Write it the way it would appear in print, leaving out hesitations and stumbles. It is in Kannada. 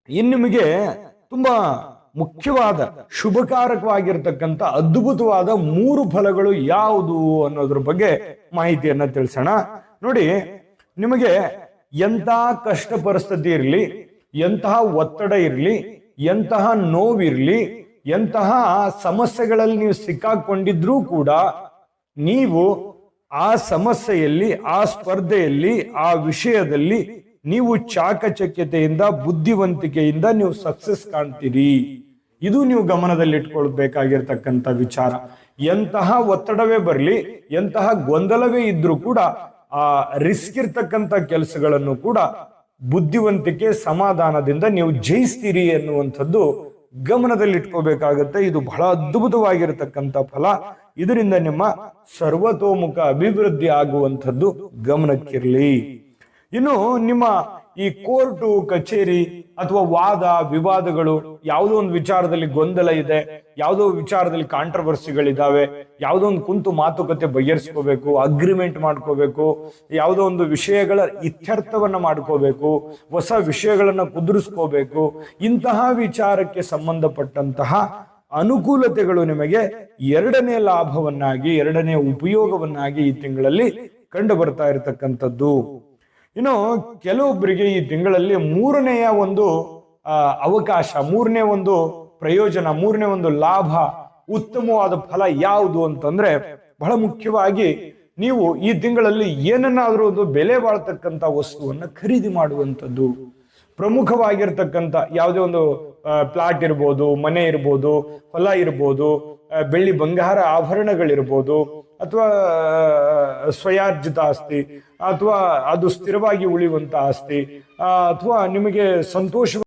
ಇನ್ನು ನಿಮಗೆ ತುಂಬಾ ಮುಖ್ಯವಾದ ಶುಭಕಾರಕವಾಗಿರ್ತಕ್ಕಂಥ ಅದ್ಭುತವಾದ 3 ಫಲಗಳು ಯಾವುದು ಅನ್ನೋದ್ರ ಬಗ್ಗೆ ಮಾಹಿತಿಯನ್ನ ತಿಳಿಸೋಣ. ನೋಡಿ, ನಿಮಗೆ ಎಂತಹ ಕಷ್ಟ ಪರಿಸ್ಥಿತಿ ಇರಲಿ, ಎಂತಹ ಒತ್ತಡ ಇರಲಿ, ಎಂತಹ ನೋವಿರ್ಲಿ, ಎಂತಹ ಸಮಸ್ಯೆಗಳಲ್ಲಿ ನೀವು ಸಿಕ್ಕಾಕೊಂಡಿದ್ರೂ ಕೂಡ ನೀವು ಆ ಸಮಸ್ಯೆಯಲ್ಲಿ, ಆ ಸ್ಪರ್ಧೆಯಲ್ಲಿ, ಆ ವಿಷಯದಲ್ಲಿ ನೀವು ಚಾಕಚಕ್ಯತೆಯಿಂದ, ಬುದ್ಧಿವಂತಿಕೆಯಿಂದ ನೀವು ಸಕ್ಸಸ್ ಕಾಣ್ತೀರಿ. ಇದು ನೀವು ಗಮನದಲ್ಲಿಟ್ಕೊಳ್ಬೇಕಾಗಿರ್ತಕ್ಕಂಥ ವಿಚಾರ. ಎಂತಹ ಒತ್ತಡವೇ ಬರಲಿ, ಎಂತಹ ಗೊಂದಲವೇ ಇದ್ರೂ ಕೂಡ ಆ ರಿಸ್ಕ್ ಇರ್ತಕ್ಕಂಥ ಕೆಲಸಗಳನ್ನು ಕೂಡ ಬುದ್ಧಿವಂತಿಕೆ, ಸಮಾಧಾನದಿಂದ ನೀವು ಜಯಿಸ್ತೀರಿ ಎನ್ನುವಂಥದ್ದು ಗಮನದಲ್ಲಿಟ್ಕೋಬೇಕಾಗತ್ತೆ. ಇದು ಬಹಳ ಅದ್ಭುತವಾಗಿರತಕ್ಕಂಥ ಫಲ. ಇದರಿಂದ ನಿಮ್ಮ ಸರ್ವತೋಮುಖ ಅಭಿವೃದ್ಧಿ ಆಗುವಂಥದ್ದು ಗಮನಕ್ಕಿರಲಿ. ಇನ್ನು ನಿಮ್ಮ ಈ ಕೋರ್ಟು ಕಚೇರಿ ಅಥವಾ ವಾದ ವಿವಾದಗಳು, ಯಾವುದೋ ಒಂದು ವಿಚಾರದಲ್ಲಿ ಗೊಂದಲ ಇದೆ, ಯಾವುದೋ ವಿಚಾರದಲ್ಲಿ ಕಾಂಟ್ರವರ್ಸಿಗಳಿದಾವೆ, ಯಾವುದೋ ಒಂದು ಕುಂತು ಮಾತುಕತೆ ಬಗೆಹರಿಸ್ಕೋಬೇಕು, ಅಗ್ರಿಮೆಂಟ್ ಮಾಡ್ಕೋಬೇಕು, ಯಾವುದೋ ಒಂದು ವಿಷಯಗಳ ಇತ್ಯರ್ಥವನ್ನ ಮಾಡ್ಕೋಬೇಕು, ಹೊಸ ವಿಷಯಗಳನ್ನ ಕುದುರಿಸ್ಕೋಬೇಕು, ಇಂತಹ ವಿಚಾರಕ್ಕೆ ಸಂಬಂಧಪಟ್ಟಂತಹ ಅನುಕೂಲತೆಗಳು ನಿಮಗೆ 2ನೇ ಲಾಭವನ್ನಾಗಿ, 2ನೇ ಉಪಯೋಗವನ್ನಾಗಿ ಈ ತಿಂಗಳಲ್ಲಿ ಕಂಡು ಬರ್ತಾ ಇರತಕ್ಕಂಥದ್ದು. ಇನ್ನು ಕೆಲವೊಬ್ಬರಿಗೆ ಈ ತಿಂಗಳಲ್ಲಿ 3ನೇ ಒಂದು ಅವಕಾಶ, 3ನೇ ಒಂದು ಪ್ರಯೋಜನ, 3ನೇ ಒಂದು ಲಾಭ, ಉತ್ತಮವಾದ ಫಲ ಯಾವುದು ಅಂತಂದ್ರೆ, ಬಹಳ ಮುಖ್ಯವಾಗಿ ನೀವು ಈ ತಿಂಗಳಲ್ಲಿ ಏನನ್ನಾದ್ರೂ ಒಂದು ಬೆಲೆ ಬಾಳ್ತಕ್ಕಂಥ ವಸ್ತುವನ್ನ ಖರೀದಿ ಮಾಡುವಂಥದ್ದು. ಪ್ರಮುಖವಾಗಿರ್ತಕ್ಕಂಥ ಯಾವುದೇ ಒಂದು ಪ್ಲಾಟ್ ಇರ್ಬೋದು, ಮನೆ ಇರ್ಬೋದು, ಹೊಲ ಇರ್ಬೋದು, ಬೆಳ್ಳಿ ಬಂಗಾರ ಆಭರಣಗಳಿರ್ಬೋದು, ಅಥವಾ ಸ್ವಯಾರ್ಜಿತ ಆಸ್ತಿ, ಅಥವಾ ಅದು ಸ್ಥಿರವಾಗಿ ಉಳಿಯುವಂತ ಆಸ್ತಿ, ಅಥವಾ ನಿಮಗೆ ಸಂತೋಷ